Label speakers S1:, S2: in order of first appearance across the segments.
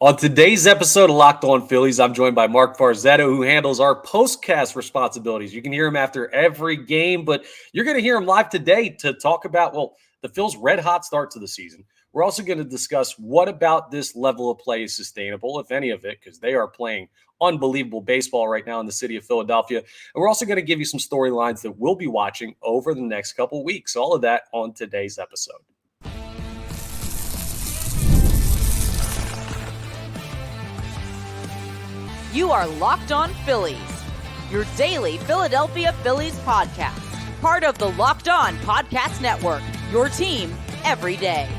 S1: On today's episode of Locked On Phillies, I'm joined by Marc Farzetta, who handles our postcast responsibilities. You can hear him after every game, but you're going to hear him live today to talk about, the Phil's red-hot start to the season. We're also going to discuss what about this level of play is sustainable, if any of it, because they are playing unbelievable baseball right now in the city of Philadelphia. And we're also going to give you some storylines that we'll be watching over the next couple of weeks. All of that on today's episode.
S2: You are Locked On Phillies, your daily Philadelphia Phillies podcast. Part of the Locked On Podcast Network, your team every day.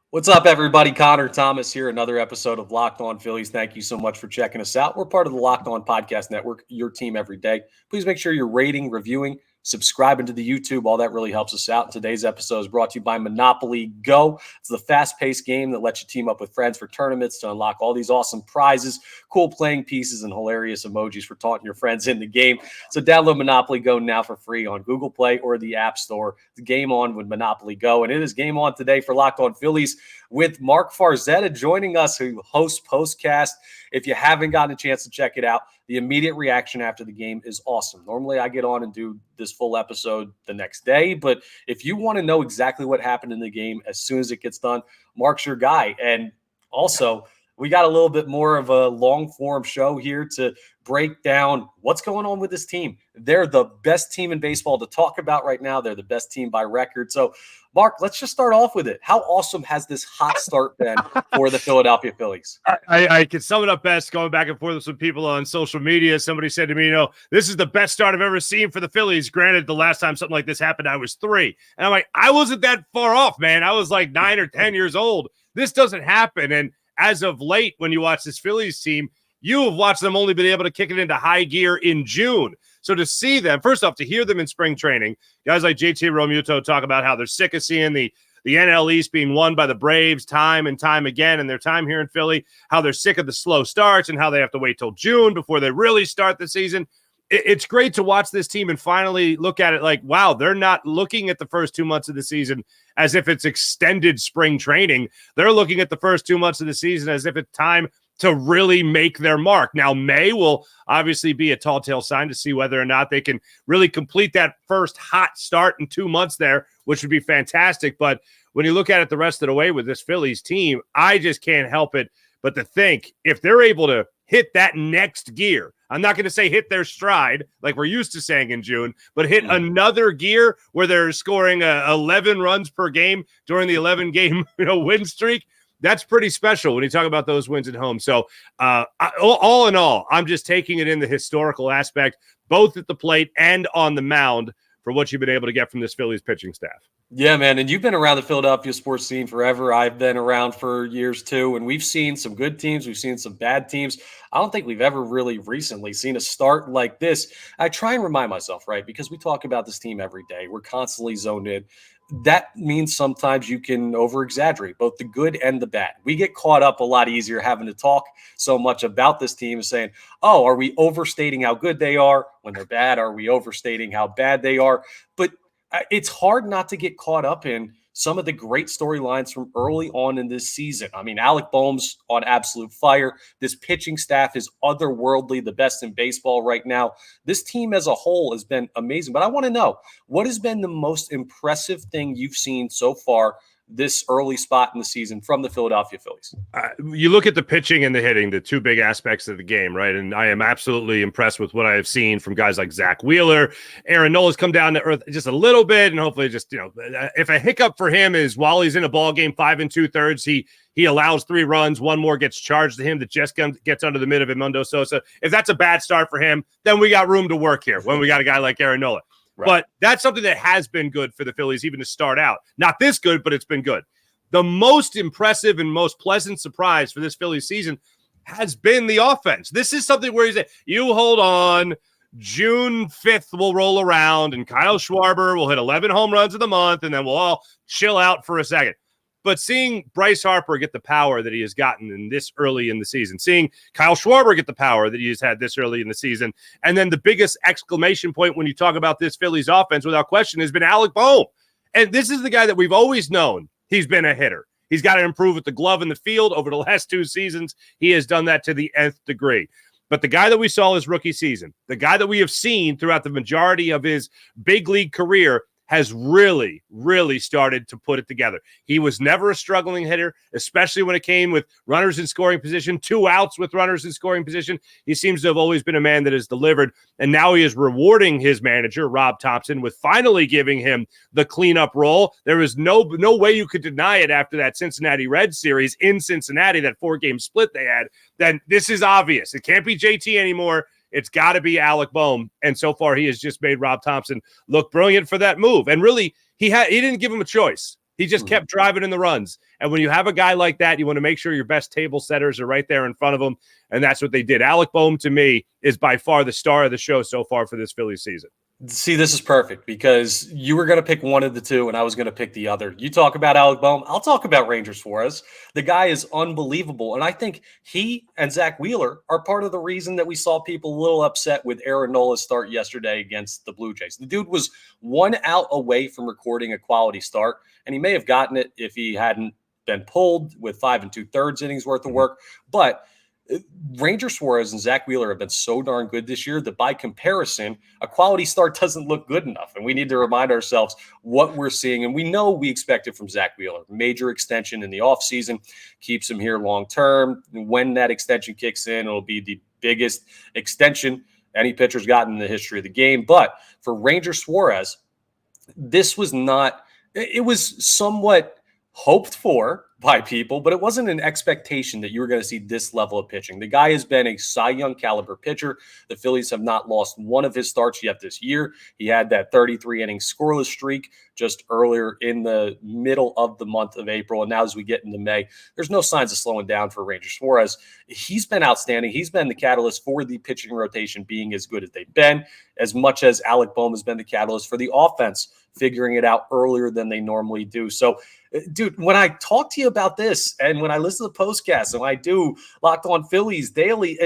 S1: What's up, everybody? Connor Thomas here, another episode of Locked On Phillies. Thank you so much for checking us out. We're part of the Locked On Podcast Network, your team every day. Please make sure you're rating, reviewing, subscribing to the YouTube. All that really helps us out. Today's episode is brought to you by Monopoly Go. It's the fast-paced game that lets you team up with friends for tournaments to unlock all these awesome prizes, cool playing pieces, and hilarious emojis for taunting your friends in the game. So download Monopoly Go now for free on Google Play or the App Store. It's game on with Monopoly Go. And it is game on today for Locked On Phillies with Marc Farzetta joining us, who hosts Postcast. If you haven't gotten a chance to check it out, the immediate reaction after the game is awesome. Normally, I get on and do this full episode the next day, but if you want to know exactly what happened in the game as soon as it gets done, Marc's your guy. And also, we got a little bit more of a long-form show here to break down what's going on with this team. They're the best team in baseball to talk about right now. They're the best team by record. So, Marc, let's just start off with it. How awesome has this hot start been for the Philadelphia Phillies?
S3: I can sum it up best going back and forth with some people on social media. Somebody said to me, this is the best start I've ever seen for the Phillies. Granted, the last time something like this happened, I was 3. And I'm like, I wasn't that far off, man. I was like 9 or 10 years old. This doesn't happen. And as of late, when you watch this Phillies team, you have watched them only been able to kick it into high gear in June. So to see them, first off, to hear them in spring training, guys like JT Realmuto talk about how they're sick of seeing the NL East being won by the Braves time and time again in their time here in Philly, how they're sick of the slow starts and how they have to wait till June before they really start the season. It's great to watch this team and finally look at it like, wow, they're not looking at the first 2 months of the season as if it's extended spring training. They're looking at the first 2 months of the season as if it's time to really make their mark. Now, May will obviously be a tall tale sign to see whether or not they can really complete that first hot start in 2 months there, which would be fantastic. But when you look at it the rest of the way with this Phillies team, I just can't help it but to think if they're able to hit that next gear, I'm not going to say hit their stride like we're used to saying in June, but hit another gear where they're scoring 11 runs per game during the 11-game win streak. That's pretty special when you talk about those wins at home. So all in all, I'm just taking it in the historical aspect, both at the plate and on the mound, for what you've been able to get from this Phillies pitching staff.
S1: Yeah, man. And you've been around the Philadelphia sports scene forever. I've been around for years too. And we've seen some good teams. We've seen some bad teams. I don't think we've ever really recently seen a start like this. I try and remind myself, right? Because we talk about this team every day. We're constantly zoned in. That means sometimes you can over-exaggerate both the good and the bad. We get caught up a lot easier having to talk so much about this team and saying, oh, are we overstating how good they are? When they're bad, are we overstating how bad they are? But it's hard not to get caught up in some of the great storylines from early on in this season. I mean, Alec Boehm's on absolute fire. This pitching staff is otherworldly, the best in baseball right now. This team as a whole has been amazing. But I want to know, what has been the most impressive thing you've seen so far this early spot in the season from the Philadelphia Phillies?
S3: You look at the pitching and the hitting, the two big aspects of the game, right? And I am absolutely impressed with what I have seen from guys like Zach Wheeler. Aaron Nola's come down to earth just a little bit, and hopefully just, if a hiccup for him is while he's in a ball game 5 2/3, he allows 3 runs, 1 more gets charged to him that just gets under the mid of Edmundo Sosa. If that's a bad start for him, then we got room to work here when we got a guy like Aaron Nola. Right. But that's something that has been good for the Phillies, even to start out. Not this good, but it's been good. The most impressive and most pleasant surprise for this Phillies season has been the offense. This is something where you hold on, June 5th will roll around, and Kyle Schwarber will hit 11 home runs of the month, and then we'll all chill out for a second. But seeing Bryce Harper get the power that he has gotten in this early in the season, seeing Kyle Schwarber get the power that he has had this early in the season, and then the biggest exclamation point when you talk about this Phillies offense, without question, has been Alec Boehm. And this is the guy that we've always known he's been a hitter. He's got to improve with the glove in the field. Over the last 2 seasons, he has done that to the nth degree. But the guy that we saw his rookie season, the guy that we have seen throughout the majority of his big league career, has really, really started to put it together. He was never a struggling hitter, especially when it came with runners in scoring position, 2 outs with runners in scoring position. He seems to have always been a man that has delivered, and now he is rewarding his manager, Rob Thompson, with finally giving him the cleanup role. There is no way you could deny it after that Cincinnati Reds series in Cincinnati, that 4-game split they had. Then this is obvious. It can't be JT anymore. It's got to be Alec Boehm, and so far he has just made Rob Thompson look brilliant for that move. And really, he didn't give him a choice. He just kept driving in the runs. And when you have a guy like that, you want to make sure your best table setters are right there in front of him, and that's what they did. Alec Boehm, to me, is by far the star of the show so far for this Phillies season.
S1: See, this is perfect because you were going to pick one of the two and I was going to pick the other. You talk about Alec Boehm, I'll talk about Ranger Suarez. The guy is unbelievable. And I think he and Zach Wheeler are part of the reason that we saw people a little upset with Aaron Nola's start yesterday against the Blue Jays. The dude was 1 out away from recording a quality start, and he may have gotten it if he hadn't been pulled with 5 2/3 innings worth of work. But Ranger Suarez and Zach Wheeler have been so darn good this year that by comparison, a quality start doesn't look good enough. And we need to remind ourselves what we're seeing. And we know we expect it from Zach Wheeler. Major extension in the offseason keeps him here long term. When that extension kicks in, it'll be the biggest extension any pitcher's gotten in the history of the game. But for Ranger Suarez, this was not – it was somewhat hoped for by people, but it wasn't an expectation that you were going to see this level of pitching. The guy has been a Cy Young caliber pitcher. The Phillies have not lost one of his starts yet this year. He had that 33-inning scoreless streak just earlier in the middle of the month of April. And now as we get into May, there's no signs of slowing down for Ranger Suarez. He's been outstanding. He's been the catalyst for the pitching rotation being as good as they've been, as much as Alec Boehm has been the catalyst for the offense figuring it out earlier than they normally do. So, dude, when I talk to you about this and when I listen to the postcast and when I do Locked On Phillies daily,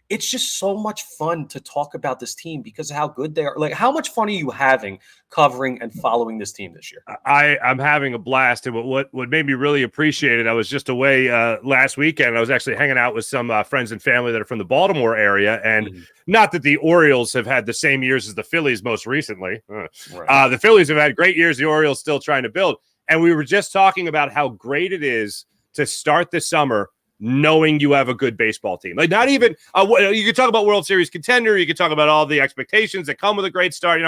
S1: it's just so much fun to talk about this team because of how good they are. Like, how much fun are you having covering and following this team this year?
S3: I'm having a blast. And what made me really appreciate it, I was just away last weekend. I was actually hanging out with some friends and family that are from the Baltimore area. And not that the Orioles have had the same years as the Phillies most recently. Right. The Phillies have had great years. The Orioles still trying to build. And we were just talking about how great it is to start the summer knowing you have a good baseball team. Like, not even you could talk about World Series contender, you could talk about all the expectations that come with a great start,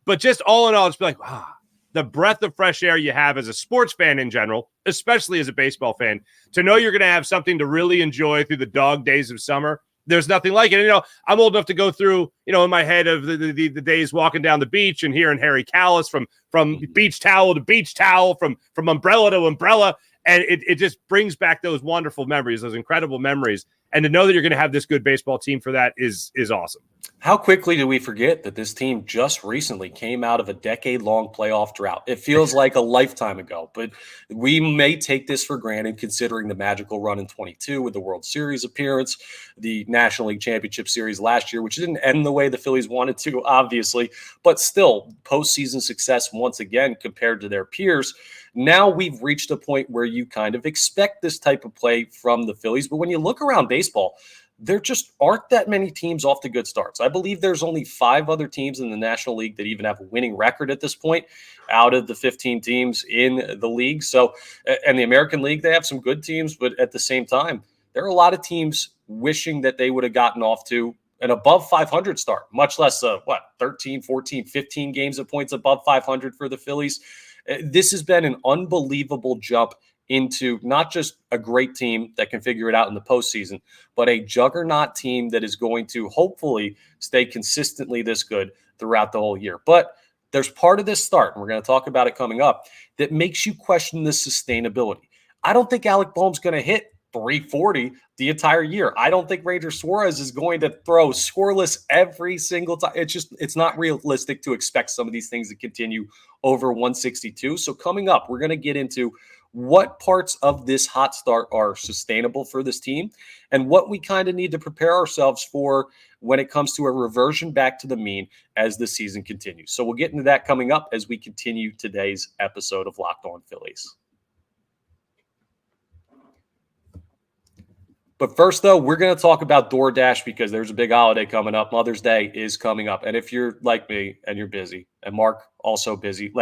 S3: but just all in all, it's like, wow, the breath of fresh air you have as a sports fan in general, especially as a baseball fan, to know you're going to have something to really enjoy through the dog days of summer. There's nothing like it. I'm old enough to go through, in my head of the days walking down the beach and hearing Harry Callis from beach towel to beach towel, from umbrella to umbrella. And it just brings back those wonderful memories, those incredible memories. And to know that you're going to have this good baseball team for that is awesome.
S1: How quickly do we forget that this team just recently came out of a decade-long playoff drought? It feels like a lifetime ago, but we may take this for granted considering the magical run in 22 with the World Series appearance, the National League Championship Series last year, which didn't end the way the Phillies wanted to, obviously, but still postseason success once again compared to their peers. Now we've reached a point where you kind of expect this type of play from the Phillies, but when you look around baseball, there just aren't that many teams off to good starts. I believe there's only 5 other teams in the National League that even have a winning record at this point out of the 15 teams in the league. So, and the American League, they have some good teams, but at the same time, there are a lot of teams wishing that they would have gotten off to an above 500 start, much less 13, 14, 15 games of points above 500 for the Phillies. This has been an unbelievable jump into not just a great team that can figure it out in the postseason, but a juggernaut team that is going to hopefully stay consistently this good throughout the whole year. But there's part of this start, and we're going to talk about it coming up, that makes you question the sustainability. I don't think Alec Boehm's going to hit 340 the entire year. I don't think Ranger Suarez is going to throw scoreless every single time. It's not realistic to expect some of these things to continue over 162. So coming up, we're going to get into what parts of this hot start are sustainable for this team and what we kind of need to prepare ourselves for when it comes to a reversion back to the mean as the season continues. So we'll get into that coming up as we continue today's episode of Locked On Phillies. But first, though, we're going to talk about DoorDash because there's a big holiday coming up. Mother's Day is coming up. And if you're like me and you're busy, and Mark also busy,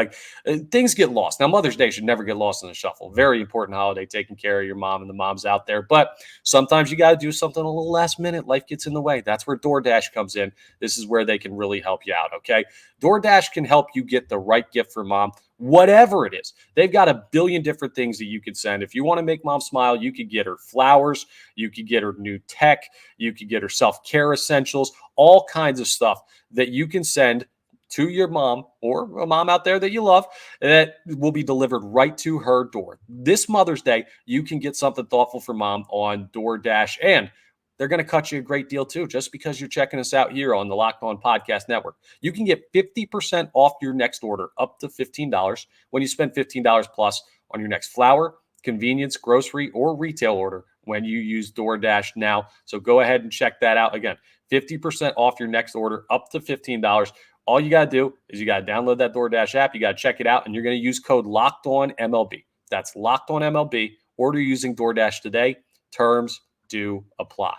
S1: things get lost. Now, Mother's Day should never get lost in the shuffle. Very important holiday, taking care of your mom and the moms out there. But sometimes you got to do something a little last minute. Life gets in the way. That's where DoorDash comes in. This is where they can really help you out, okay? DoorDash can help you get the right gift for mom, whatever it is. They've got a billion different things that you could send. If you want to make mom smile, you could get her flowers. You could get her new tech. You could get her self-care essentials, all kinds of stuff that you can send to your mom or a mom out there that you love that will be delivered right to her door. This Mother's Day, you can get something thoughtful for mom on DoorDash, and they're going to cut you a great deal too, just because you're checking us out here on the Locked On Podcast Network. You can get 50% off your next order, up to $15, when you spend $15 plus on your next flour, convenience, grocery, or retail order when you use DoorDash now. So go ahead and check that out. Again, 50% off your next order, up to $15. All you got to do is you got to download that DoorDash app. You got to check it out, and you're going to use code LOCKEDONMLB. That's LOCKEDONMLB. Order using DoorDash today. Terms do apply.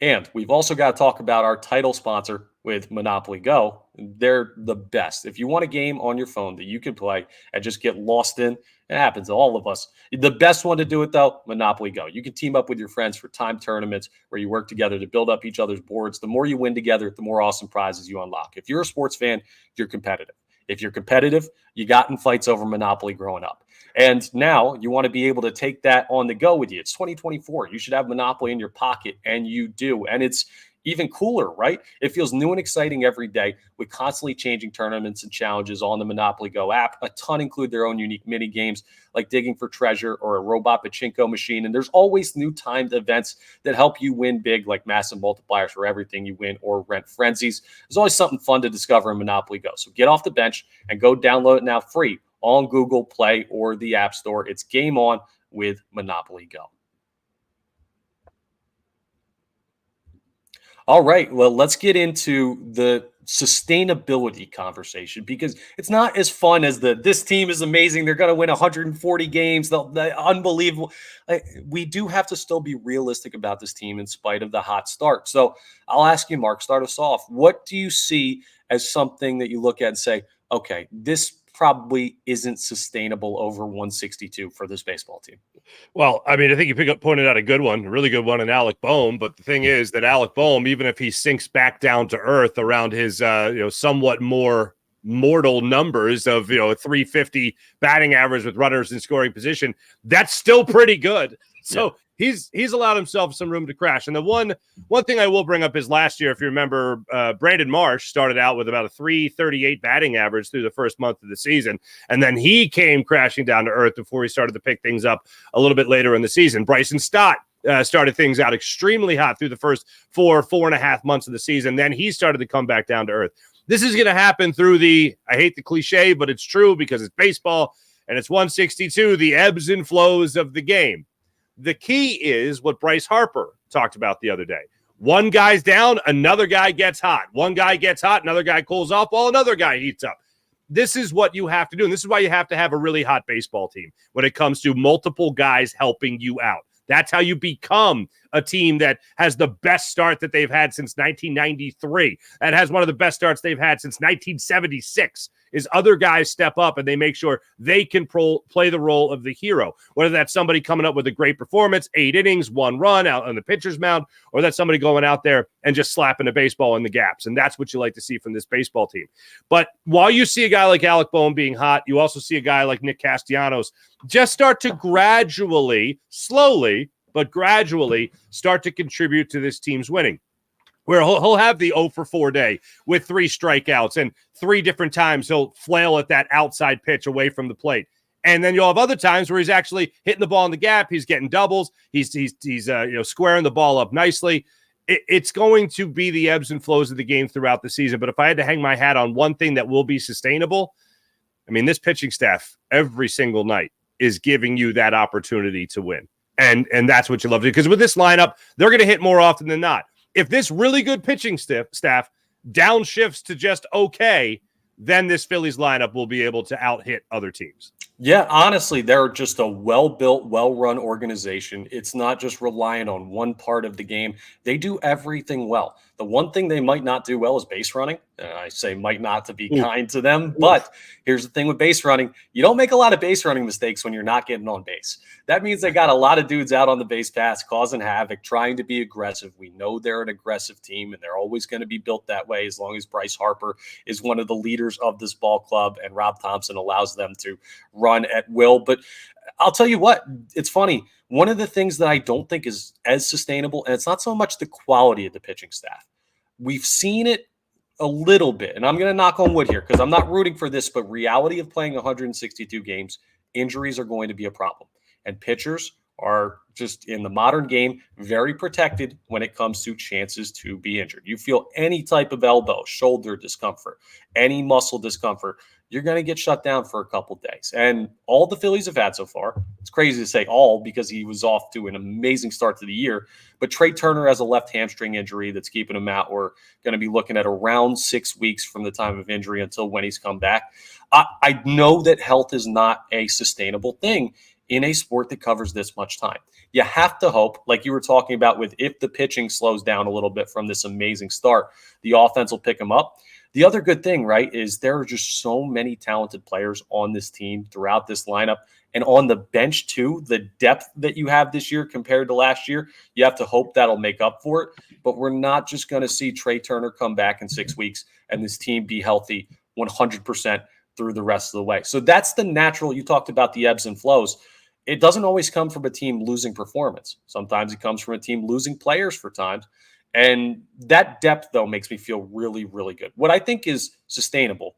S1: And we've also got to talk about our title sponsor with Monopoly Go. They're the best. If you want a game on your phone that you can play and just get lost in, it happens to all of us. The best one to do it, though, Monopoly Go. You can team up with your friends for timed tournaments where you work together to build up each other's boards. The more you win together, the more awesome prizes you unlock. If you're a sports fan, you're competitive. If you're competitive, you got in fights over Monopoly growing up. And now you want to be able to take that on the go with you. It's 2024. You should have Monopoly in your pocket, and you do. And it's even cooler, right? It feels new and exciting every day with constantly changing tournaments and challenges on the Monopoly Go app. A ton include their own unique mini games like digging for treasure or a robot pachinko machine. And there's always new timed events that help you win big, like massive multipliers for everything you win or rent frenzies. There's always something fun to discover in Monopoly Go. So get off the bench and go download it now free on Google Play or the App Store. It's game on with Monopoly Go. All right, well, let's get into the sustainability conversation because it's not as fun as this team is amazing. They're going to win 140 games. They're unbelievable. We do have to still be realistic about this team in spite of the hot start. So I'll ask you, Mark, start us off. What do you see as something that you look at and say, okay, this probably isn't sustainable over 162 for this baseball team?
S3: Well, I mean, I think you pointed out a good one, a really good one in Alec Boehm. But the thing is that Alec Boehm, even if he sinks back down to earth around his, somewhat more mortal numbers of, a 350 batting average with runners in scoring position, that's still pretty good. So he's allowed himself some room to crash. And the one thing I will bring up is last year, if you remember, Brandon Marsh started out with about a 338 batting average through the first month of the season. And then he came crashing down to earth before he started to pick things up a little bit later in the season. Bryson Stott started things out extremely hot through the first 4.5 months of the season. Then he started to come back down to earth. This is going to happen through I hate the cliche, but it's true because it's baseball and it's 162, the ebbs and flows of the game. The key is what Bryce Harper talked about the other day. One guy's down, another guy gets hot. One guy gets hot, another guy cools off while another guy heats up. This is what you have to do. And this is why you have to have a really hot baseball team when it comes to multiple guys helping you out. That's how you become a team that has the best start that they've had since 1993. That has one of the best starts they've had since 1976. Is other guys step up and they make sure they can play the role of the hero. Whether that's somebody coming up with a great performance, 8 innings, 1 run out on the pitcher's mound, or that's somebody going out there and just slapping a baseball in the gaps. And that's what you like to see from this baseball team. But while you see a guy like Alec Boehm being hot, you also see a guy like Nick Castellanos just start to gradually, slowly, but gradually start to contribute to this team's winning. Where he'll have the 0 for 4 day with 3 strikeouts and 3 different times he'll flail at that outside pitch away from the plate. And then you'll have other times where he's actually hitting the ball in the gap. He's getting doubles. He's squaring the ball up nicely. It's going to be the ebbs and flows of the game throughout the season. But if I had to hang my hat on one thing that will be sustainable, I mean, this pitching staff every single night is giving you that opportunity to win. And that's what you love to do. Because with this lineup, they're going to hit more often than not. If this really good pitching staff downshifts to just okay, then this Phillies lineup will be able to out-hit other teams.
S1: Yeah, honestly, they're just a well-built, well-run organization. It's not just reliant on one part of the game. They do everything well. The one thing they might not do well is base running. I say might not to be
S3: Oof.
S1: kind to them, but here's the thing with base running. You don't make a lot of base running mistakes when you're not getting on base. That means they got a lot of dudes out on the base paths causing havoc, trying to be aggressive. We know they're an aggressive team, and they're always going to be built that way as long as Bryce Harper is one of the leaders of this ball club and Rob Thompson allows them to run at will. But I'll tell you what, it's funny. One of the things that I don't think is as sustainable, and it's not so much the quality of the pitching staff. We've seen it a little bit, and I'm going to knock on wood here because I'm not rooting for this, but reality of playing 162 games, injuries are going to be a problem. And pitchers are just in the modern game very protected when it comes to chances to be injured. You feel any type of elbow, shoulder discomfort, any muscle discomfort, you're going to get shut down for a couple days. And all the Phillies have had so far, it's crazy to say all because he was off to an amazing start to the year, but Trey Turner has a left hamstring injury that's keeping him out. We're going to be looking at around 6 weeks from the time of injury until when he's come back. I know that health is not a sustainable thing in a sport that covers this much time. You have to hope, like you were talking about with if the pitching slows down a little bit from this amazing start, the offense will pick them up. The other good thing, right, is there are just so many talented players on this team throughout this lineup. And on the bench, too, the depth that you have this year compared to last year, you have to hope that'll make up for it. But we're not just going to see Trey Turner come back in 6 weeks and this team be healthy 100% through the rest of the way. So that's the natural. You talked about the ebbs and flows. It doesn't always come from a team losing performance. Sometimes it comes from a team losing players for times. And that depth, though, makes me feel really, really good. What I think is sustainable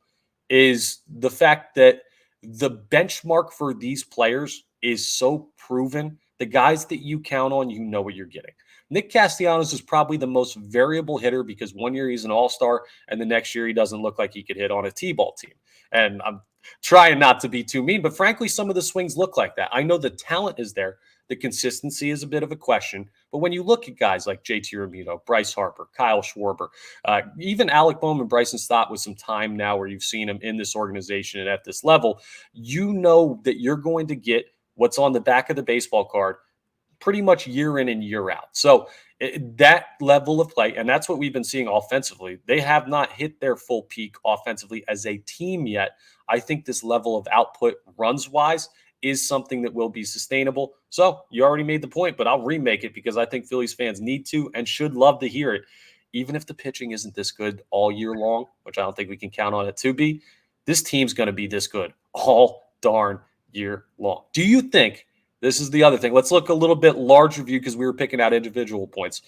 S1: is the fact that the benchmark for these players is so proven. The guys that you count on, you know what you're getting. Nick Castellanos is probably the most variable hitter because one year he's an all-star and the next year he doesn't look like he could hit on a T-ball team. And I'm trying not to be too mean, but frankly, some of the swings look like that. I know the talent is there. The consistency is a bit of a question. But when you look at guys like JT Realmuto, Bryce Harper, Kyle Schwarber, even Alec Bohm and Bryson Stott with some time now where you've seen them in this organization and at this level, you know that you're going to get what's on the back of the baseball card pretty much year in and year out. So that level of play, and that's what we've been seeing offensively. They have not hit their full peak offensively as a team yet. I think this level of output runs-wise is something that will be sustainable. So you already made the point, but I'll remake it because I think Phillies fans need to and should love to hear it. Even if the pitching isn't this good all year long, which I don't think we can count on it to be, this team's going to be this good all darn year long. Do you think, this is the other thing, let's look a little bit larger view because we were picking out individual points.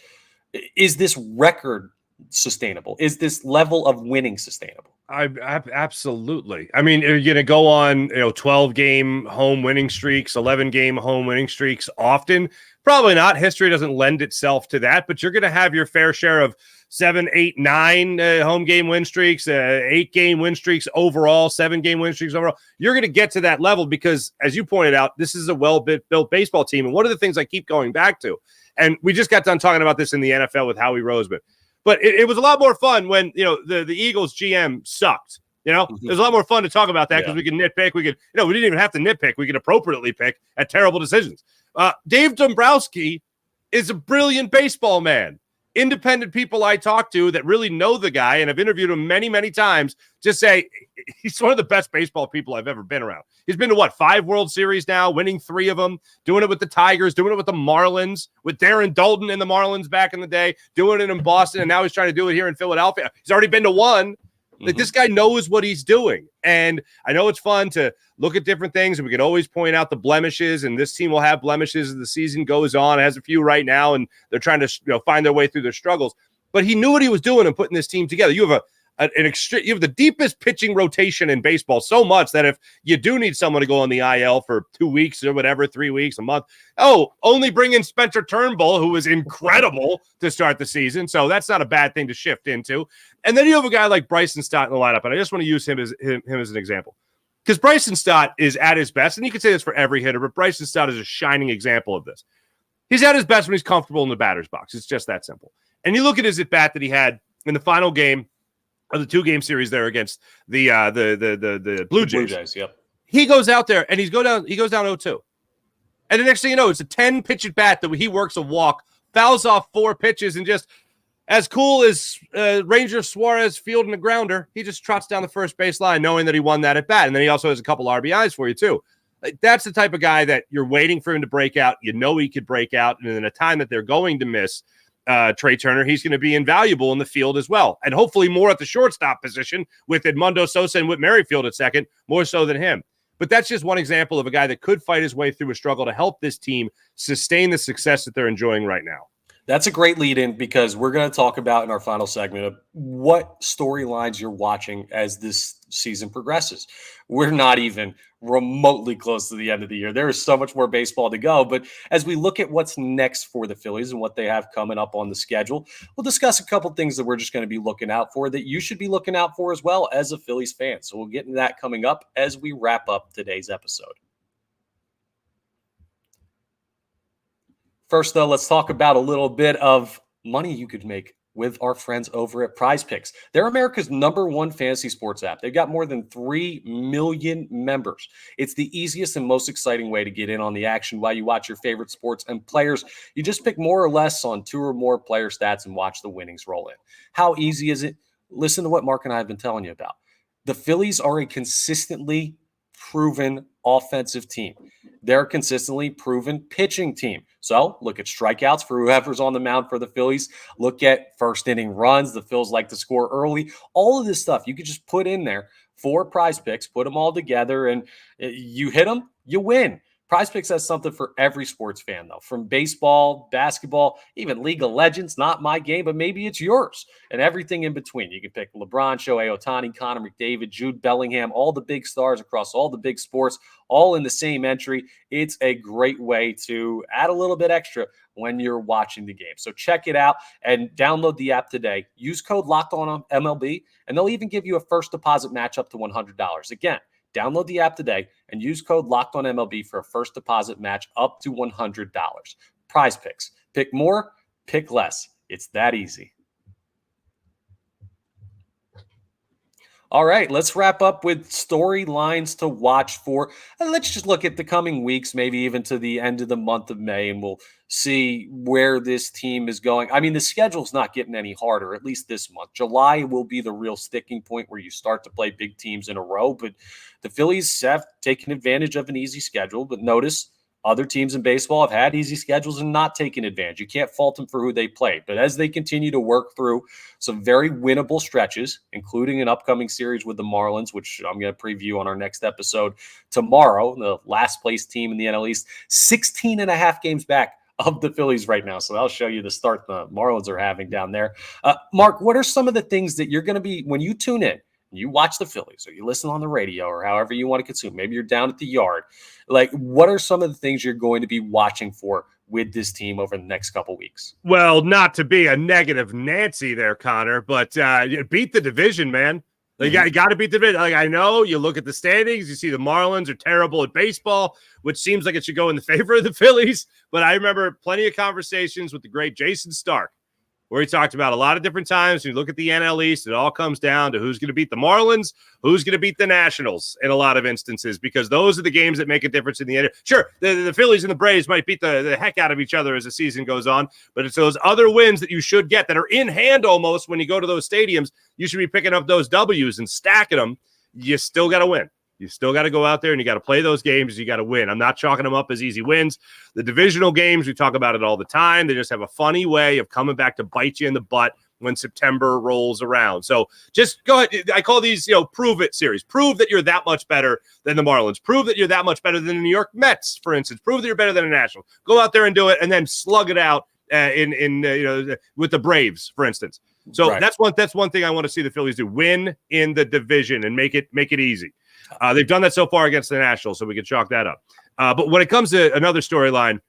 S1: Is this record sustainable? Is this level of winning sustainable?
S3: Absolutely. I mean, you're going to go on, 12-game home winning streaks, 11-game home winning streaks often. Probably not. History doesn't lend itself to that, but you're going to have your fair share of 7, 8, 9 home game win streaks, 8-game win streaks overall, 7-game win streaks overall. You're going to get to that level because, as you pointed out, this is a well-built baseball team. And one of the things I keep going back to, and we just got done talking about this in the NFL with Howie Roseman, but it was a lot more fun when, the Eagles GM sucked. It was a lot more fun to talk about that because we could nitpick. We could, we didn't even have to nitpick. We could appropriately pick at terrible decisions. Dave Dombrowski is a brilliant baseball man. Independent people I talk to that really know the guy and have interviewed him many, many times just say he's one of the best baseball people I've ever been around. He's been to 5 World Series now, winning 3 of them, doing it with the Tigers, doing it with the Marlins, with Darren Dalton and the Marlins back in the day, doing it in Boston, and now he's trying to do it here in Philadelphia. He's already been to 1. Like, this guy knows what he's doing. And I know it's fun to look at different things, and we can always point out the blemishes, and this team will have blemishes as the season goes on. It has a few right now, and they're trying to find their way through their struggles. But he knew what he was doing and putting this team together. You have you have the deepest pitching rotation in baseball, so much that if you do need someone to go on the IL for 2 weeks or whatever, 3 weeks, a month, only bring in Spencer Turnbull, who was incredible to start the season. So that's not a bad thing to shift into. And then you have a guy like Bryson Stott in the lineup, and I just want to use him as an example. Because Bryson Stott is at his best, and you can say this for every hitter, but Bryson Stott is a shining example of this. He's at his best when he's comfortable in the batter's box. It's just that simple. And you look at his at-bat that he had in the final game of the 2-game series there against the Blue Jays.
S1: Yep.
S3: He goes out there and he goes down 0-2. And the next thing you know, it's a 10-pitch at bat that he works a walk, fouls off 4 pitches, and just as cool as Ranger Suarez fielding a grounder, he just trots down the first base line knowing that he won that at bat. And then he also has a couple RBIs for you, too. That's the type of guy that you're waiting for him to break out. You know he could break out. And in a time that they're going to miss Trey Turner, he's going to be invaluable in the field as well. And hopefully more at the shortstop position with Edmundo Sosa and Whit Merrifield at second, more so than him. But that's just one example of a guy that could fight his way through a struggle to help this team sustain the success that they're enjoying right now.
S1: That's a great lead in because we're going to talk about in our final segment of what storylines you're watching as this season progresses. We're not even remotely close to the end of the year. There is so much more baseball to go. But as we look at what's next for the Phillies and what they have coming up on the schedule, we'll discuss a couple things that we're just going to be looking out for that you should be looking out for as well as a Phillies fan. So we'll get into that coming up as we wrap up today's episode. First, though, let's talk about a little bit of money you could make with our friends over at Prize Picks. They're America's #1 fantasy sports app. They've got more than 3 million members. It's the easiest and most exciting way to get in on the action while you watch your favorite sports and players. You just pick more or less on 2 or more player stats and watch the winnings roll in. How easy is it? Listen to what Mark and I have been telling you about. The Phillies are a consistently proven offensive team. They're a consistently proven pitching team. So look at strikeouts for whoever's on the mound for the Phillies. Look at first inning runs. The Phils like to score early. All of this stuff you could just put in there for Prize Picks, put them all together, and you hit them, you win. Prize Picks has something for every sports fan, though, from baseball, basketball, even League of Legends. Not my game, but maybe it's yours, and everything in between. You can pick LeBron, Shohei Ohtani, Connor McDavid, Jude Bellingham, all the big stars across all the big sports, all in the same entry. It's a great way to add a little bit extra when you're watching the game. So check it out and download the app today. Use code LOCKEDONMLB, and they'll even give you a first deposit match up to $100. Again, download the app today and use code LOCKEDONMLB for a first deposit match up to $100. Prize Picks. Pick more, pick less. It's that easy. All right, let's wrap up with storylines to watch for. And let's just look at the coming weeks, maybe even to the end of the month of May, and we'll see where this team is going. I mean, the schedule's not getting any harder, at least this month. July will be the real sticking point where you start to play big teams in a row, but the Phillies have taken advantage of an easy schedule. But notice other teams in baseball have had easy schedules and not taken advantage. You can't fault them for who they played. But as they continue to work through some very winnable stretches, including an upcoming series with the Marlins, which I'm going to preview on our next episode tomorrow, the last place team in the NL East, 16 and a half games back of the Phillies right now. So I'll show you the start the Marlins are having down there. Mark, what are some of the things that you're going to be, when you tune in, you watch the Phillies or you listen on the radio or however you want to consume, maybe you're down at the yard, like what are some of the things you're going to be watching for with this team over the next couple weeks?
S3: Well, not to be a negative Nancy there, Connor, but beat the division, man. Like, you got to beat the division. Like, I know you look at the standings, you see the Marlins are terrible at baseball, which seems like it should go in the favor of the Phillies. But I remember plenty of conversations with the great Jason Stark, where he talked about a lot of different times. When you look at the NL East, it all comes down to who's going to beat the Marlins, who's going to beat the Nationals in a lot of instances, because those are the games that make a difference in the end. Sure, the Phillies and the Braves might beat the heck out of each other as the season goes on, but it's those other wins that you should get that are in hand almost when you go to those stadiums. You should be picking up those W's and stacking them. You still got to win. You still got to go out there and you got to play those games. You got to win. I'm not chalking them up as easy wins. The divisional games, we talk about it all the time. They just have a funny way of coming back to bite you in the butt when September rolls around. So just go ahead. I call these, prove it series. Prove that you're that much better than the Marlins. Prove that you're that much better than the New York Mets, for instance. Prove that you're better than a National. Go out there and do it, and then slug it out with the Braves, for instance. So right. That's one thing I want to see the Phillies do: win in the division and make it easy. They've done that so far against the Nationals, so we can chalk that up. But when it comes to another storyline,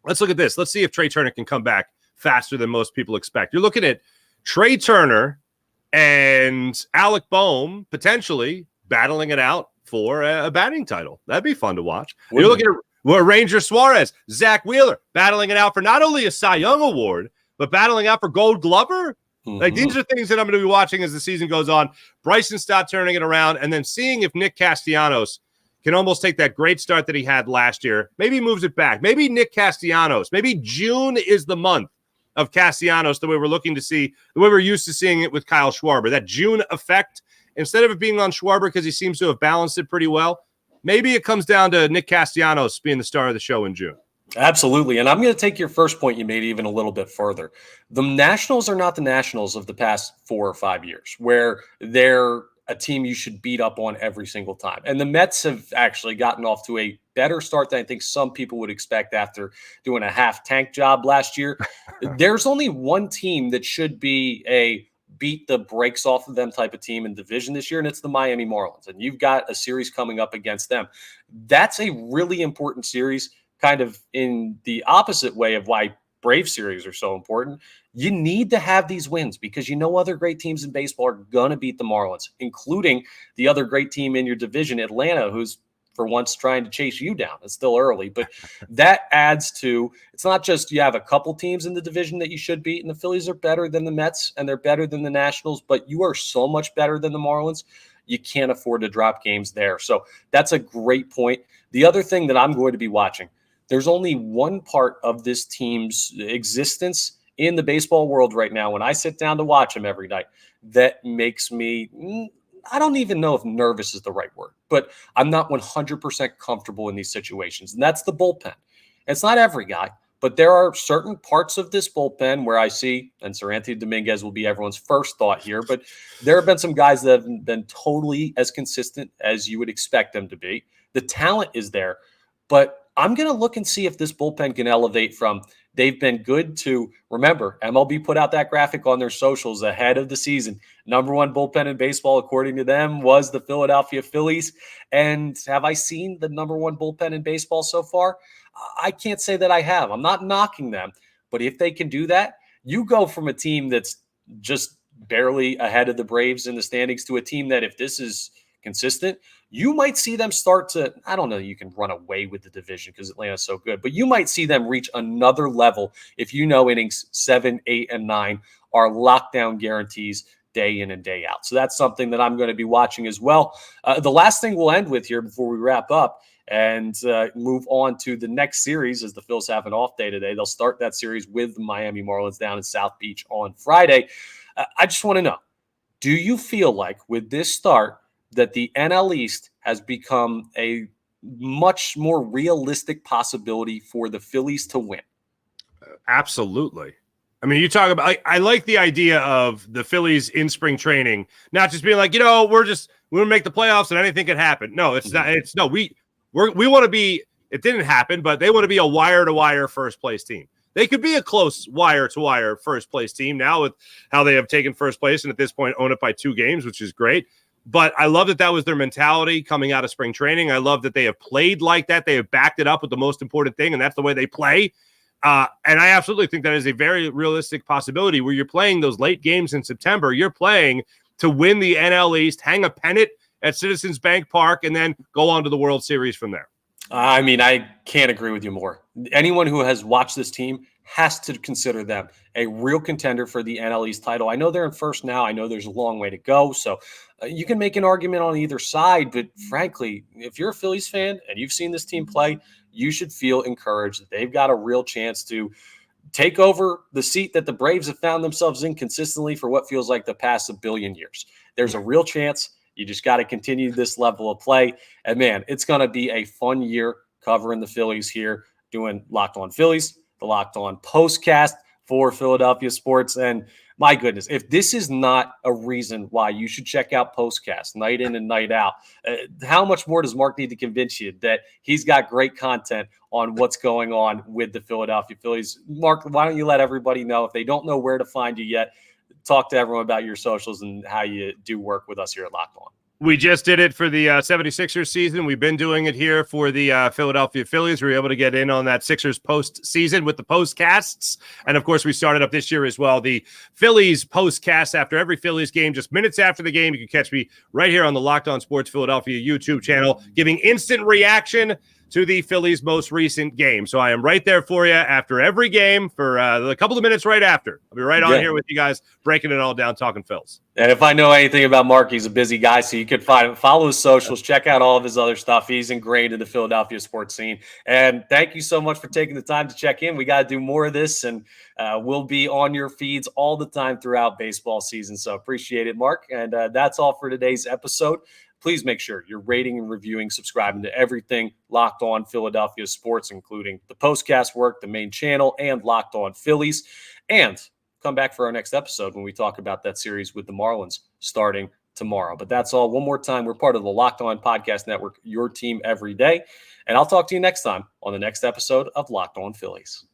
S3: let's look at this. Let's see if Trey Turner can come back faster than most people expect. You're looking at Trey Turner and Alec Boehm potentially battling it out for a batting title. That'd be fun to watch. You're looking at Ranger Suarez, Zach Wheeler battling it out for not only a Cy Young Award, but battling out for Gold Glover. Like, these are things that I'm going to be watching as the season goes on. Bryson Stott turning it around, and then seeing if Nick Castellanos can almost take that great start that he had last year, maybe moves it back. Maybe Nick Castellanos. Maybe June is the month of Castellanos, the way we're looking to see, the way we're used to seeing it with Kyle Schwarber. That June effect, instead of it being on Schwarber because he seems to have balanced it pretty well, maybe it comes down to Nick Castellanos being the star of the show in June.
S1: Absolutely. And I'm going to take your first point you made even a little bit further. The Nationals are not the Nationals of the past 4 or 5 years, where they're a team you should beat up on every single time. And the Mets have actually gotten off to a better start than I think some people would expect after doing a half-tank job last year. There's only one team that should be a beat the brakes off of them type of team in division this year, and it's the Miami Marlins. And you've got a series coming up against them. That's a really important series, kind of in the opposite way of why Brave series are so important. You need to have these wins because you know other great teams in baseball are going to beat the Marlins, including the other great team in your division, Atlanta, who's for once trying to chase you down. It's still early, but that adds to, it's not just you have a couple teams in the division that you should beat, and the Phillies are better than the Mets and they're better than the Nationals, but you are so much better than the Marlins. You can't afford to drop games there. So that's a great point. The other thing that I'm going to be watching, there's only one part of this team's existence in the baseball world right now when I sit down to watch them every night that makes me, I don't even know if nervous is the right word, but I'm not 100% comfortable in these situations, and that's the bullpen. It's not every guy, but there are certain parts of this bullpen where I see, and Seranthony Dominguez will be everyone's first thought here, but there have been some guys that have been totally as consistent as you would expect them to be. The talent is there, but I'm going to look and see if this bullpen can elevate from they've been good to, remember, MLB put out that graphic on their socials ahead of the season. Number one bullpen in baseball, according to them, was the Philadelphia Phillies. And have I seen the number one bullpen in baseball so far? I can't say that I have. I'm not knocking them. But if they can do that, you go from a team that's just barely ahead of the Braves in the standings to a team that, if this is consistent, you might see them start to, I don't know, you can run away with the division because Atlanta's so good, but you might see them reach another level if you know innings 7, 8, and 9 are lockdown guarantees day in and day out. So that's something that I'm going to be watching as well. The last thing we'll end with here before we wrap up and move on to the next series, as the Phils have an off day today. They'll start that series with the Miami Marlins down in South Beach on Friday. I just want to know, do you feel like with this start that the NL East has become a much more realistic possibility for the Phillies to win?
S3: Absolutely. I mean, you talk about, I like the idea of the Phillies in spring training, not just being like, we're going to make the playoffs and anything can happen. No, it's not. It's no, we want to be, it didn't happen, but they want to be a wire to wire first place team. They could be a close wire to wire first place team now with how they have taken first place and at this point own it by 2 games, which is great. But I love that was their mentality coming out of spring training. I love that they have played like that. They have backed it up with the most important thing, and that's the way they play. And I absolutely think that is a very realistic possibility where you're playing those late games in September. You're playing to win the NL East, hang a pennant at Citizens Bank Park, and then go on to the World Series from there.
S1: I mean, I can't agree with you more. Anyone who has watched this team has to consider them a real contender for the NL East title. I know they're in first now. I know there's a long way to go. So you can make an argument on either side. But frankly, if you're a Phillies fan and you've seen this team play, you should feel encouraged that they've got a real chance to take over the seat that the Braves have found themselves in consistently for what feels like the past 1 billion years. There's a real chance. You just got to continue this level of play. And, man, it's going to be a fun year covering the Phillies here, doing Locked On Phillies, the Locked On Postcast for Philadelphia sports. And, my goodness, if this is not a reason why you should check out Postcast night in and night out, how much more does Marc need to convince you that he's got great content on what's going on with the Philadelphia Phillies? Marc, why don't you let everybody know, if they don't know where to find you yet, talk to everyone about your socials and how you do work with us here at Locked On.
S3: We just did it for the 76ers season. We've been doing it here for the Philadelphia Phillies. We were able to get in on that Sixers postseason with the postcasts. And, of course, we started up this year as well, the Phillies postcast after every Phillies game, just minutes after the game. You can catch me right here on the Locked On Sports Philadelphia YouTube channel, giving instant reaction to the Phillies' most recent game. So I am right there for you after every game for a couple of minutes right after. I'll be right on here with you guys, breaking it all down, talking Phils.
S1: And if I know anything about Marc, he's a busy guy, so you could follow his socials, check out all of his other stuff. He's ingrained in the Philadelphia sports scene. And thank you so much for taking the time to check in. We got to do more of this, and we'll be on your feeds all the time throughout baseball season. So appreciate it, Marc. And that's all for today's episode. Please make sure you're rating and reviewing, subscribing to everything Locked On Philadelphia Sports, including the Postcast work, the main channel, and Locked On Phillies. And come back for our next episode when we talk about that series with the Marlins starting tomorrow. But that's all. One more time, we're part of the Locked On Podcast Network, your team every day. And I'll talk to you next time on the next episode of Locked On Phillies.